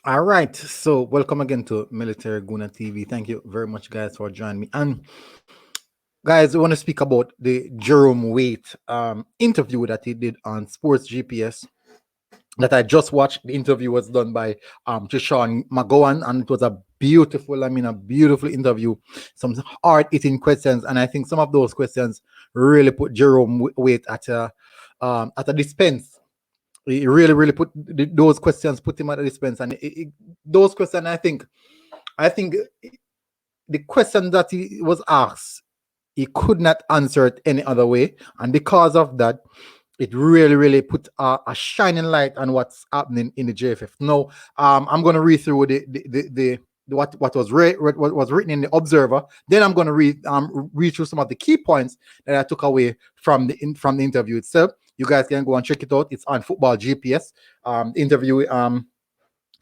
All right. So welcome again to Military Guna TV. Thank you very much, guys, for joining me. And guys, we want to speak about the Jerome Waite interview that he did on Sports GPS that I just watched. The interview was done by Trishawn McGowan, and it was a beautiful, a beautiful interview. Some hard-hitting questions, and I think some of those questions really put Jerome Waite at a dispense. He really put those questions, put him at a dispense, and those questions, I think the question that he was asked, he could not answer it any other way, and because of that, it really put a shining light on what's happening in the JFF. Now, I'm going to read through the what was written in the Observer. Then I'm going to read through some of the key points that I took away from the interview itself. You guys can go and check it out. It's on Football GPS. Interview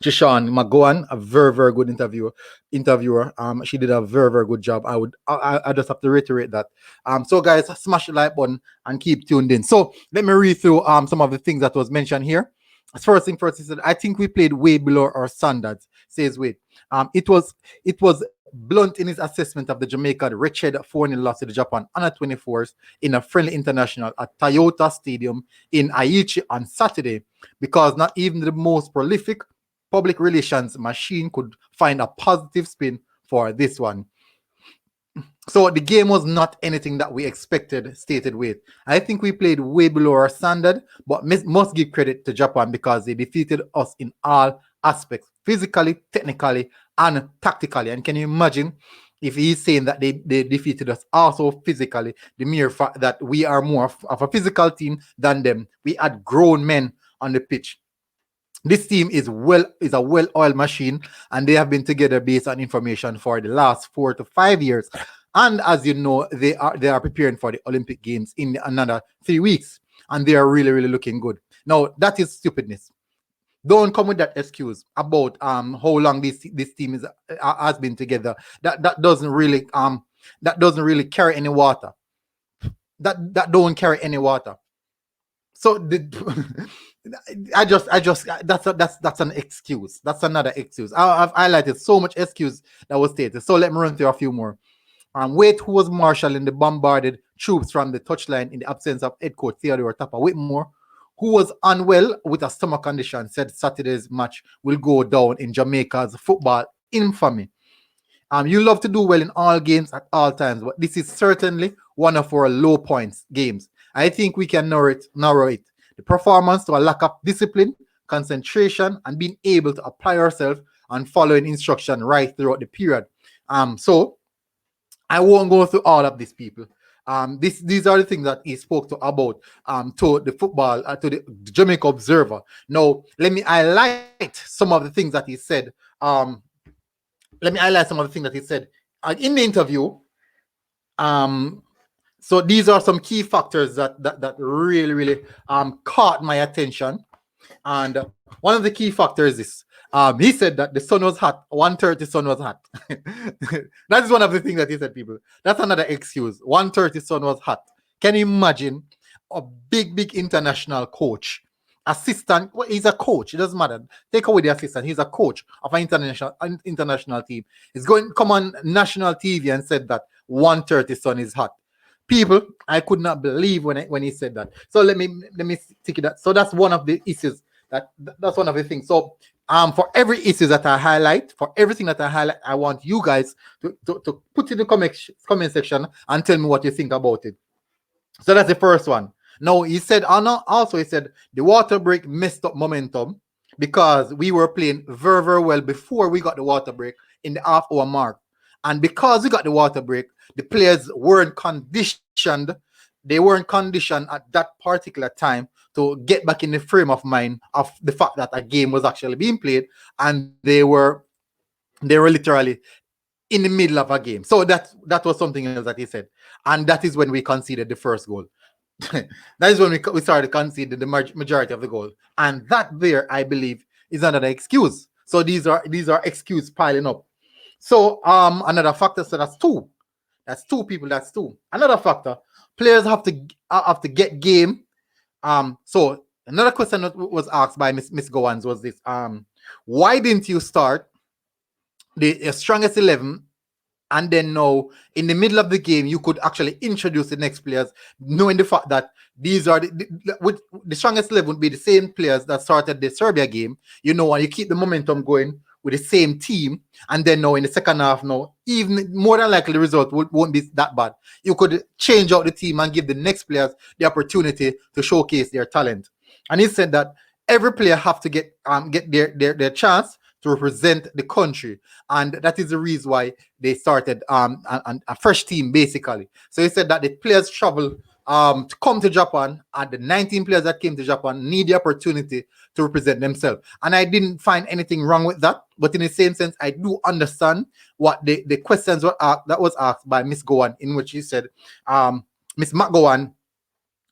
Jishan McGowan, a very good interviewer. She did a very good job. I just have to reiterate that. So guys, smash the like button and keep tuned in. So let me read through some of the things that was mentioned here. First thing first, he said, I think we played way below our standards, says Wade. It was blunt in his assessment of the Jamaica wretched 4-0 loss to the Japan under 24s in a friendly international at Toyota Stadium in Aichi on Saturday, because not even the most prolific public relations machine could find a positive spin for this one. So the game was not anything that we expected, stated Wade. I think we played way below our standard, but must give credit to Japan because they defeated us in all aspects, physically, technically, and tactically. And can you imagine if he's saying that they defeated us also physically, the mere fact that we are more of a physical team than them. We had grown men on the pitch. This team is a well-oiled machine, and they have been together based on information for the last 4 to 5 years. And as you know, they are preparing for the Olympic Games in another 3 weeks, and they are really looking good. Now that is stupidness. Don't come with that excuse about how long this team has been together. That doesn't really carry any water. That don't carry any water. So that's an excuse. That's another excuse. I've highlighted so much excuse that was stated. So let me run through a few more. Waite, who was marshalling the bombarded troops from the touchline in the absence of head coach Theodore Tappa Whitmore, who was unwell with a stomach condition, said Saturday's match will go down in Jamaica's football infamy. You love to do well in all games at all times, but this is certainly one of our low points games. I think we can narrow it. The performance to a lack of discipline, concentration, and being able to apply ourselves and following instruction right throughout the period. So I won't go through all of these people. These are the things that he spoke to about to the football, to the Jamaica Observer. Now, let me highlight some of the things that he said. In the interview. So these are some key factors that really caught my attention. And one of the key factors is he said that the sun was hot, 1:30 sun was hot. That is one of the things that he said, people. That's another excuse. 1:30 sun was hot. Can you imagine a big international coach, assistant? Well, he's a coach. It doesn't matter. Take away the assistant. He's a coach of an international team. He's going to come on national TV and said that 1:30 sun is hot. People, I could not believe when he said that. So let me take it that. So that's one of the issues. That's one of the things. So for every issue that I highlight, for everything that I highlight, I want you guys to put in the comment section and tell me what you think about it. So that's the first one. Now he said the water break messed up momentum because we were playing very well before we got the water break in the half-hour mark. And because we got the water break, the players weren't conditioned. They weren't conditioned at that particular time to get back in the frame of mind of the fact that a game was actually being played, and they were literally in the middle of a game. So that was something else that he said, and that is when we conceded the first goal. That is when we started conceding the majority of the goal, and that there, I believe, is another excuse. So these are excuses piling up. So another factor. So that's two. That's two people. That's two. Another factor. Players have to get game. So another question that was asked by Miss Gowans was this. Why didn't you start the strongest 11, and then now in the middle of the game you could actually introduce the next players, knowing the fact that these are with the strongest 11 would be the same players that started the Serbia game, you know, and you keep the momentum going with the same team, and then now in the second half, now even more than likely the result won't be that bad. You could change out the team and give the next players the opportunity to showcase their talent. And he said that every player have to get their chance to represent the country, and that is the reason why they started a fresh team basically. So he said that the players travel to come to Japan, and the 19 players that came to Japan need the opportunity to represent themselves. And I didn't find anything wrong with that, but in the same sense, I do understand what the questions were that was asked by Miss Gowan, in which he said, Miss McGowan,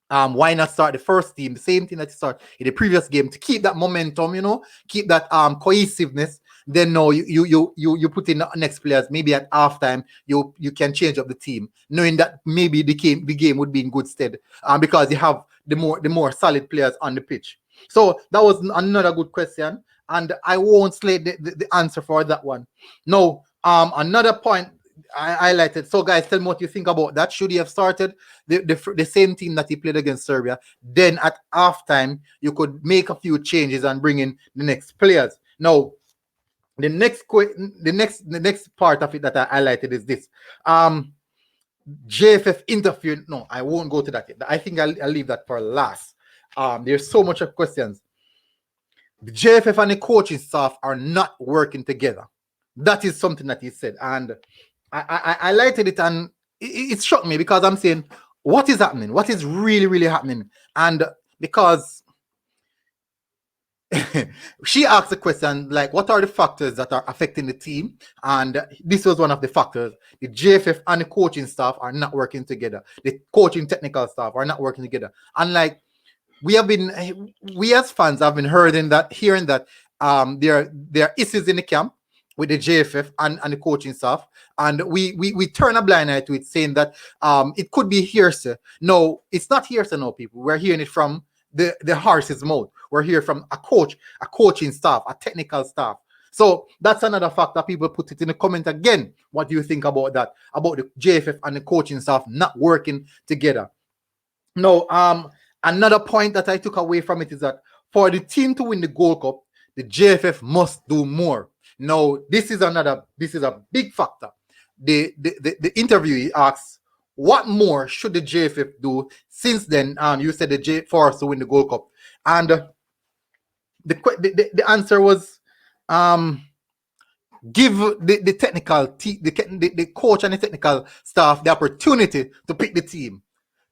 why not start the first team, the same thing that you start in the previous game, to keep that momentum, you know, keep that cohesiveness. Then no, you put in the next players. Maybe at halftime you can change up the team, knowing that maybe the game would be in good stead, because you have the more solid players on the pitch. So that was another good question, and I won't slate the answer for that one. No, another point I highlighted. So guys, tell me what you think about that. Should he have started the same team that he played against Serbia? Then at halftime, you could make a few changes and bring in the next players. Now, the next part of it that I highlighted is this. JFF interview. No, I won't go to that yet. I think I'll leave that for last. There's so much of questions. The JFF and the coaching staff are not working together. That is something that he said, and I highlighted it, and it struck me because I'm saying, what is happening? What is really happening? And because she asked the question, like, what are the factors that are affecting the team? And this was one of the factors. The JFF and the coaching staff are not working together. The coaching technical staff are not working together. And like, we as fans have been hearing that there are issues in the camp with the JFF and the coaching staff, and we turn a blind eye to it, saying that it could be hearsay. No, it's not hearsay. No, people, we're hearing it from the horse's mouth. We're hearing from a coaching staff, a technical staff. So that's another factor. People put it in the comment again. What do you think about that? About the JFF and the coaching staff not working together? No, another point that I took away from it is that for the team to win the Gold Cup, the JFF must do more. Now, this is a big factor. The interviewee asks, what more should the JFF do since then? You said for us to win the Gold Cup, and the answer was, give the technical the coach and the technical staff the opportunity to pick the team.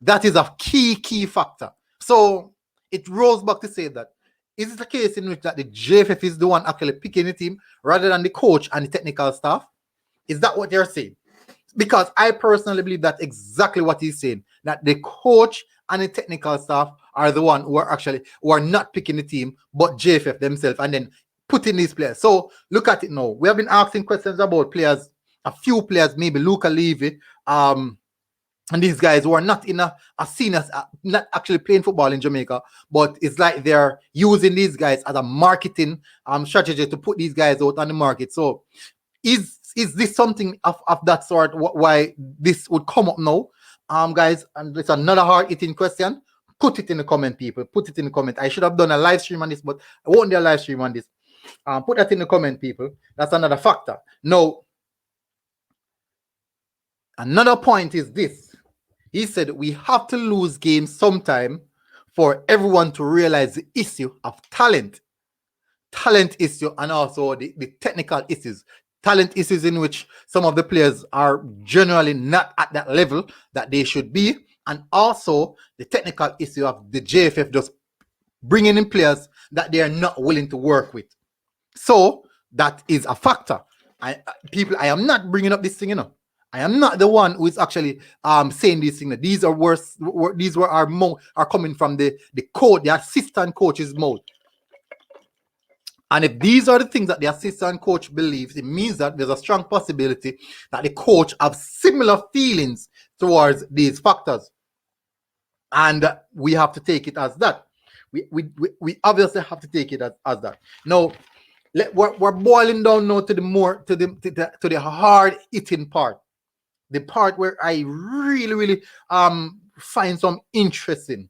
That is a key factor. So it rolls back to say that, is it a case in which that the JFF is the one actually picking the team rather than the coach and the technical staff? Is that what they're saying? Because I personally believe that's exactly what he's saying, that the coach and the technical staff are the one who are not picking the team, but JFF themselves, and then putting these players. So look at it now. We have been asking questions about players, a few players, maybe Luca Levy, and these guys who are not in a scene as not actually playing football in Jamaica, but it's like they're using these guys as a marketing strategy to put these guys out on the market. So is this something of that sort? Why this would come up now, guys? And it's another hard-hitting question. Put it in the comment, people. Put it in the comment. I should have done a live stream on this, but I won't do a live stream on this. Put that in the comment, people. That's another factor. Now, another point is this. He said we have to lose games sometime for everyone to realize the issue of talent issue, and also the technical issues. Talent issues in which some of the players are generally not at that level that they should be, and also the technical issue of the JFF just bringing in players that they are not willing to work with. So that is a factor. I am not bringing up this thing, you know. I am not the one who is actually saying these things. These are are coming from the assistant coach's mouth. And if these are the things that the assistant coach believes, it means that there's a strong possibility that the coach have similar feelings towards these factors. And we have to take it as that. We obviously have to take it as that. Now, we're boiling down now to the more to the hard hitting part, the part where I really find some interest in.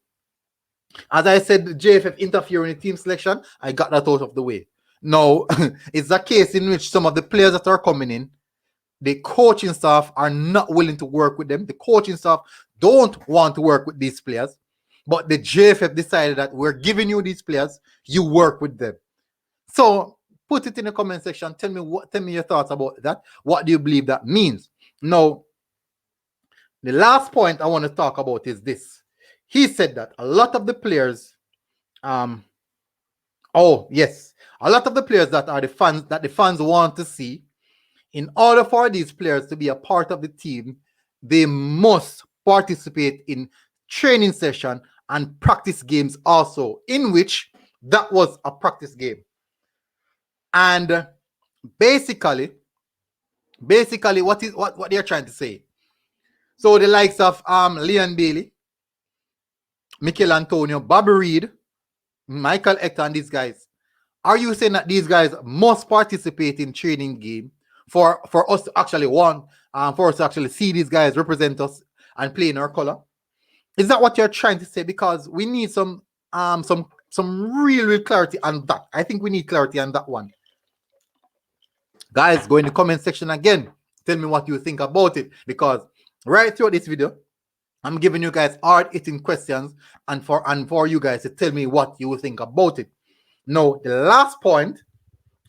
As I said, the JFF interfering in team selection, I got that out of the way. Now, it's a case in which some of the players that are coming in, the coaching staff are not willing to work with them. The coaching staff don't want to work with these players. But the JFF decided that we're giving you these players, you work with them. So put it in the comment section. Tell me your thoughts about that. What do you believe that means? Now, the last point I want to talk about is this. He said that a lot of the players, a lot of the players that are the fans want to see, in order for these players to be a part of the team, they must participate in training session and practice games also, in which that was a practice game. And basically what they're trying to say. So the likes of Leon Bailey, Mikel Antonio, Bobby Reed, Michael Hector, and these guys, are you saying that these guys must participate in training game for us to actually for us to actually see these guys represent us and play in our color? Is that what you're trying to say? Because we need some real clarity on that. I think we need clarity on that one. Guys, go in the comment section again. Tell me what you think about it. Because right throughout this video, I'm giving you guys hard-hitting questions and for you guys to tell me what you think about it. Now, the last point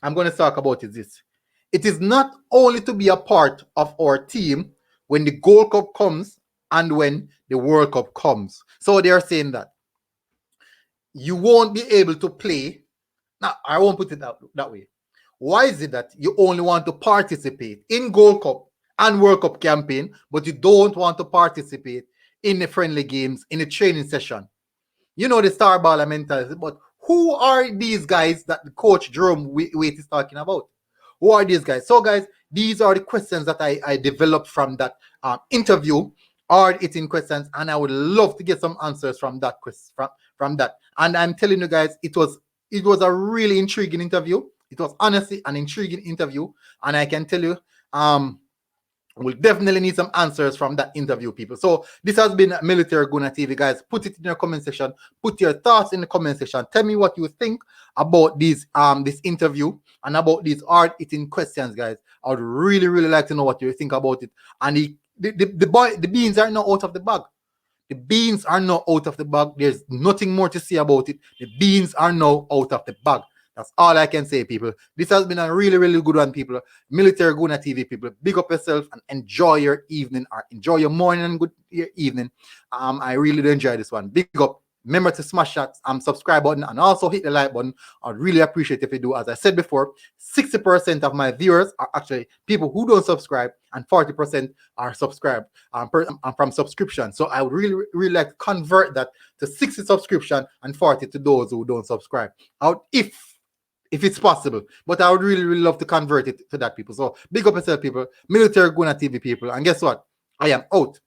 I'm going to talk about is this. It is not only to be a part of our team when the Gold Cup comes and when the World Cup comes. So they are saying that you won't be able to play. Now, I won't put it that way. Why is it that you only want to participate in Gold Cup and World Cup campaign, but you don't want to participate in the friendly games, in the training session? You know the star baller mentality, but who are these guys that the coach Jerome Waite is talking about? Who are these guys? So, guys, these are the questions that I developed from that interview, hard-hitting questions, and I would love to get some answers from that from that. And I'm telling you guys, it was a really intriguing interview. It was honestly an intriguing interview, and I can tell you, we'll definitely need some answers from that interview, people. So this has been Military Guna TV, guys. Put it in your comment section. Put your thoughts in the comment section. Tell me what you think about this interview and about these hard-hitting questions, guys. I would really like to know what you think about it. And the beans are not out of the bag. The beans are not out of the bag. There's nothing more to say about it. The beans are now out of the bag. That's all I can say, people. This has been a really good one, people. Military Guna TV, people. Big up yourself and enjoy your evening or enjoy your morning and good your evening. I really do enjoy this one. Big up. Remember to smash that subscribe button and also hit the like button. I'd really appreciate if you do. As I said before, 60% of my viewers are actually people who don't subscribe and 40% are subscribed from subscription. So I would really like to convert that to 60 subscription and 40 to those who don't subscribe. If it's possible, but I would really love to convert it to that, people. So big up yourself, people. Military Guna TV, people. And guess what? I am out.